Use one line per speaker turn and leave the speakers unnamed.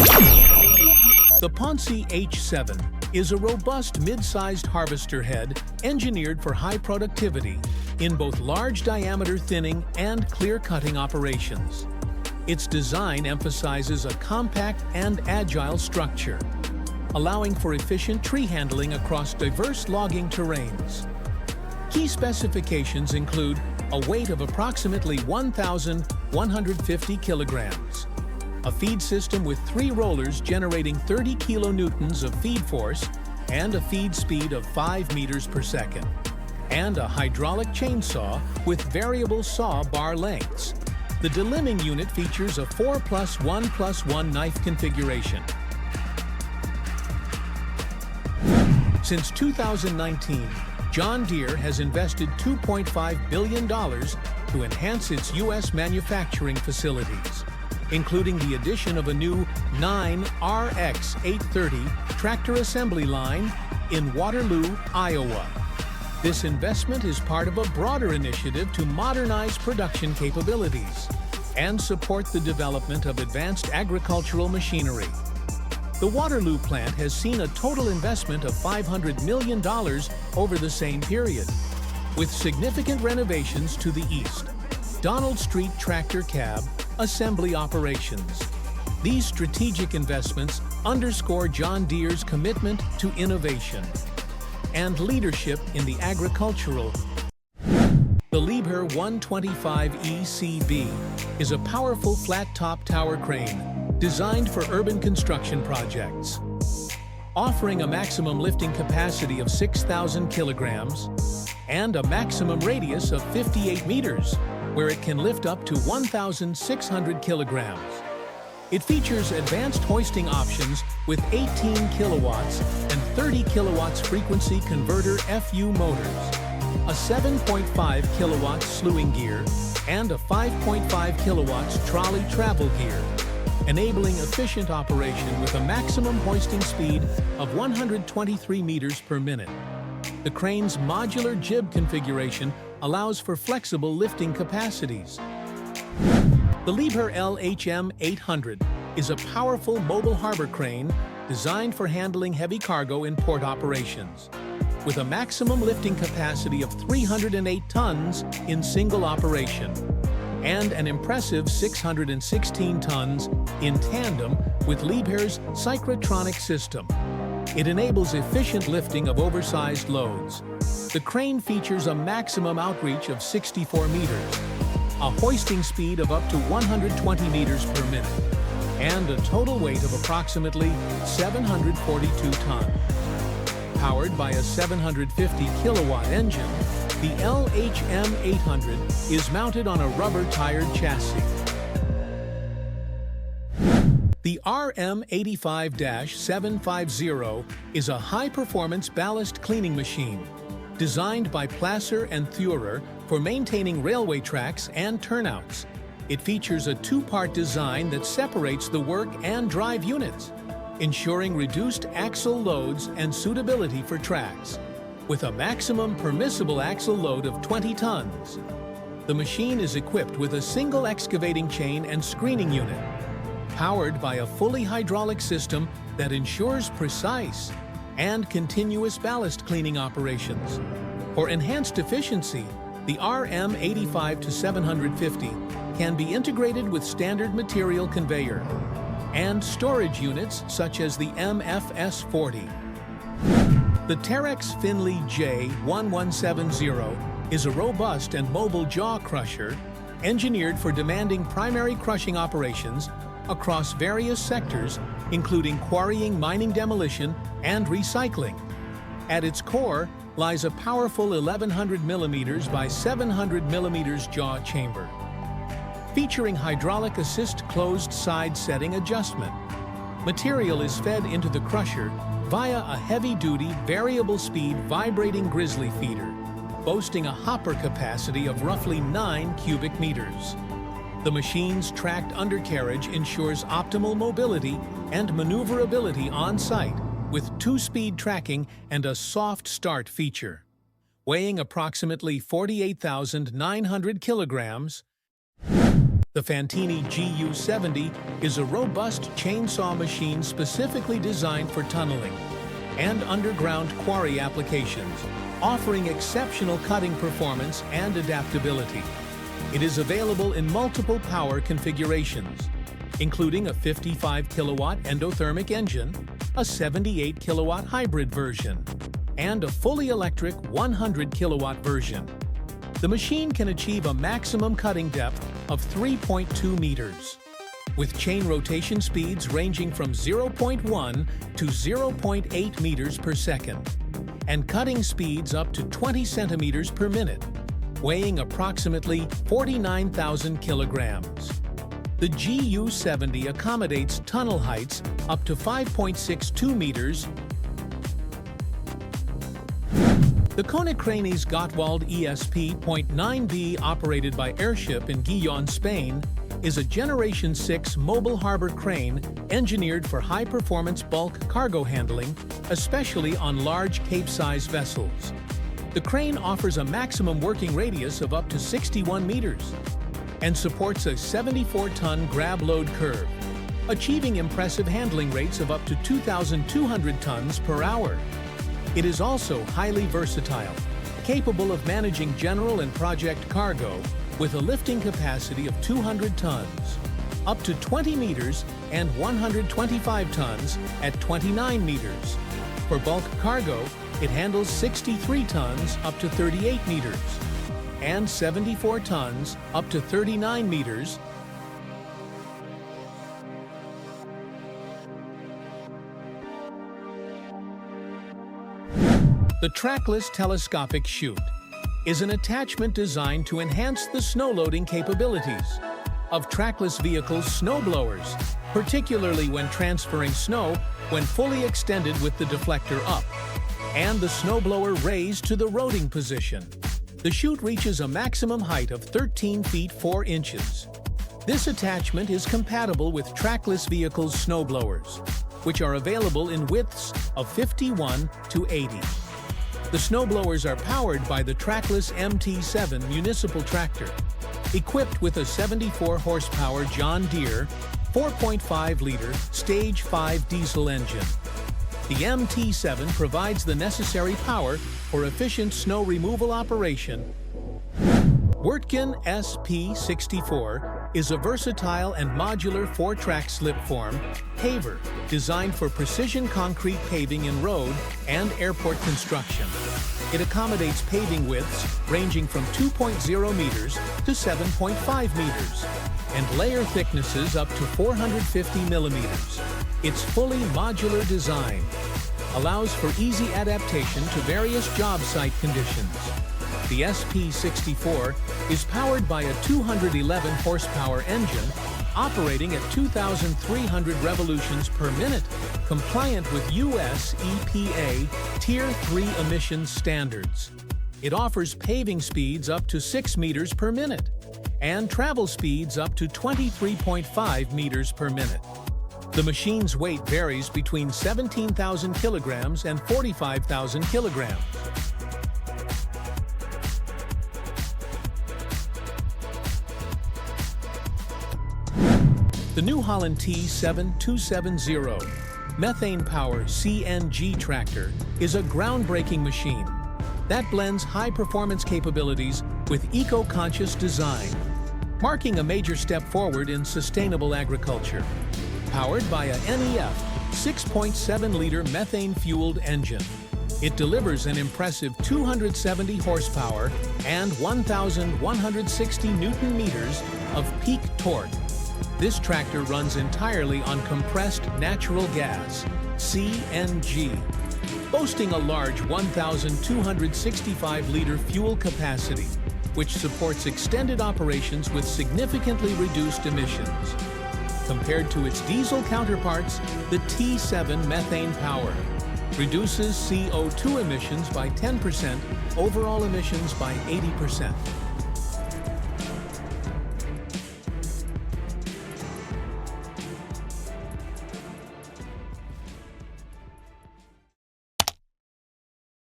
The Ponsse H7 is a robust mid-sized harvester head engineered for high productivity in both large diameter thinning and clear cutting operations. Its design emphasizes a compact and agile structure, allowing for efficient tree handling across diverse logging terrains. Key specifications include a weight of approximately 1,150 kilograms, a feed system with 3 rollers generating 30 kilonewtons of feed force and a feed speed of 5 meters per second, and a hydraulic chainsaw with variable saw bar lengths. The delimbing unit features a 4+1+1 knife configuration. Since 2019, John Deere has invested $2.5 billion to enhance its U.S. manufacturing facilities, including the addition of a new 9 RX 830 tractor assembly line in Waterloo, Iowa. This investment is part of a broader initiative to modernize production capabilities and support the development of advanced agricultural machinery. The Waterloo plant has seen a total investment of $500 million over the same period, with significant renovations to the east. Donald Street Tractor Cab Assembly Operations. These strategic investments underscore John Deere's commitment to innovation and leadership in the agricultural. The Liebherr 125 ECB is a powerful flat-top tower crane designed for urban construction projects. Offering a maximum lifting capacity of 6,000 kilograms and a maximum radius of 58 meters, where it can lift up to 1,600 kilograms. It features advanced hoisting options with 18 kilowatts and 30 kilowatts frequency converter FU motors, a 7.5 kilowatts slewing gear, and a 5.5 kilowatts trolley travel gear, enabling efficient operation with a maximum hoisting speed of 123 meters per minute. The crane's modular jib configuration allows for flexible lifting capacities. The Liebherr LHM 800 is a powerful mobile harbor crane designed for handling heavy cargo in port operations, with a maximum lifting capacity of 308 tons in single operation, and an impressive 616 tons in tandem with Liebherr's cyclotronic system. It enables efficient lifting of oversized loads. The crane features a maximum outreach of 64 meters, a hoisting speed of up to 120 meters per minute, and a total weight of approximately 742 tons. Powered by a 750 kilowatt engine, the LHM 800 is mounted on a rubber-tired chassis. The RM85-750 is a high-performance ballast cleaning machine designed by Placer and Theurer for maintaining railway tracks and turnouts. It features a 2-part design that separates the work and drive units, ensuring reduced axle loads and suitability for tracks. With a maximum permissible axle load of 20 tons, the machine is equipped with a single excavating chain and screening unit, powered by a fully hydraulic system that ensures precise and continuous ballast cleaning operations. For enhanced efficiency, the RM85-750 can be integrated with standard material conveyor and storage units such as the MFS-40. The Terex Finley J1170 is a robust and mobile jaw crusher engineered for demanding primary crushing operations across various sectors, including quarrying, mining, demolition, and recycling. At its core lies a powerful 1,100 millimeters by 700 millimeters jaw chamber, featuring hydraulic assist closed side setting adjustment. Material is fed into the crusher via a heavy-duty, variable-speed vibrating grizzly feeder, boasting a hopper capacity of roughly 9 cubic meters. The machine's tracked undercarriage ensures optimal mobility and maneuverability on-site, with 2-speed tracking and a soft start feature. Weighing approximately 48,900 kilograms, The Fantini GU70 is a robust chainsaw machine specifically designed for tunneling and underground quarry applications, offering exceptional cutting performance and adaptability. It is available in multiple power configurations, including a 55 kilowatt endothermic engine, a 78 kilowatt hybrid version, and a fully electric 100 kilowatt version. The machine can achieve a maximum cutting depth of 3.2 meters, with chain rotation speeds ranging from 0.1 to 0.8 meters per second, and cutting speeds up to 20 centimeters per minute, weighing approximately 49,000 kilograms. The GU70 accommodates tunnel heights up to 5.62 meters. The Konecranes Gottwald ESP.9B, operated by Airship in Gijón, Spain, is a Generation 6 mobile harbor crane engineered for high-performance bulk cargo handling, especially on large Cape-size vessels. The crane offers a maximum working radius of up to 61 meters and supports a 74-ton grab load curve, achieving impressive handling rates of up to 2,200 tons per hour. It is also highly versatile, capable of managing general and project cargo with a lifting capacity of 200 tons, up to 20 meters, and 125 tons at 29 meters. For bulk cargo, it handles 63 tons up to 38 meters, and 74 tons up to 39 meters. The trackless telescopic chute is an attachment designed to enhance the snow loading capabilities of trackless vehicles' snowblowers, particularly when transferring snow when fully extended with the deflector up and the snowblower raised to the roading position. The chute reaches a maximum height of 13 feet 4 inches. This attachment is compatible with trackless vehicles' snowblowers, which are available in widths of 51 to 80. The snowblowers are powered by the trackless MT7 municipal tractor, equipped with a 74 horsepower John Deere 4.5-liter Stage 5 diesel engine. The MT7 provides the necessary power for efficient snow removal operation. Wirtgen SP64 is a versatile and modular 4-track slipform paver designed for precision concrete paving in road and airport construction. It accommodates paving widths ranging from 2.0 meters to 7.5 meters and layer thicknesses up to 450 millimeters. Its fully modular design allows for easy adaptation to various job site conditions. The SP64 is powered by a 211 horsepower engine operating at 2,300 revolutions per minute, compliant with US EPA Tier 3 emissions standards. It offers paving speeds up to 6 meters per minute and travel speeds up to 23.5 meters per minute. The machine's weight varies between 17,000 kilograms and 45,000 kilograms. The New Holland T7270 Methane Power CNG tractor is a groundbreaking machine that blends high-performance capabilities with eco-conscious design, marking a major step forward in sustainable agriculture. Powered by a NEF 6.7-liter methane-fueled engine, it delivers an impressive 270 horsepower and 1,160 Newton-meters of peak torque. This tractor runs entirely on compressed natural gas, CNG, boasting a large 1,265-liter fuel capacity, which supports extended operations with significantly reduced emissions. Compared to its diesel counterparts, the T7 Methane Power reduces CO2 emissions by 10%, overall emissions by 80%.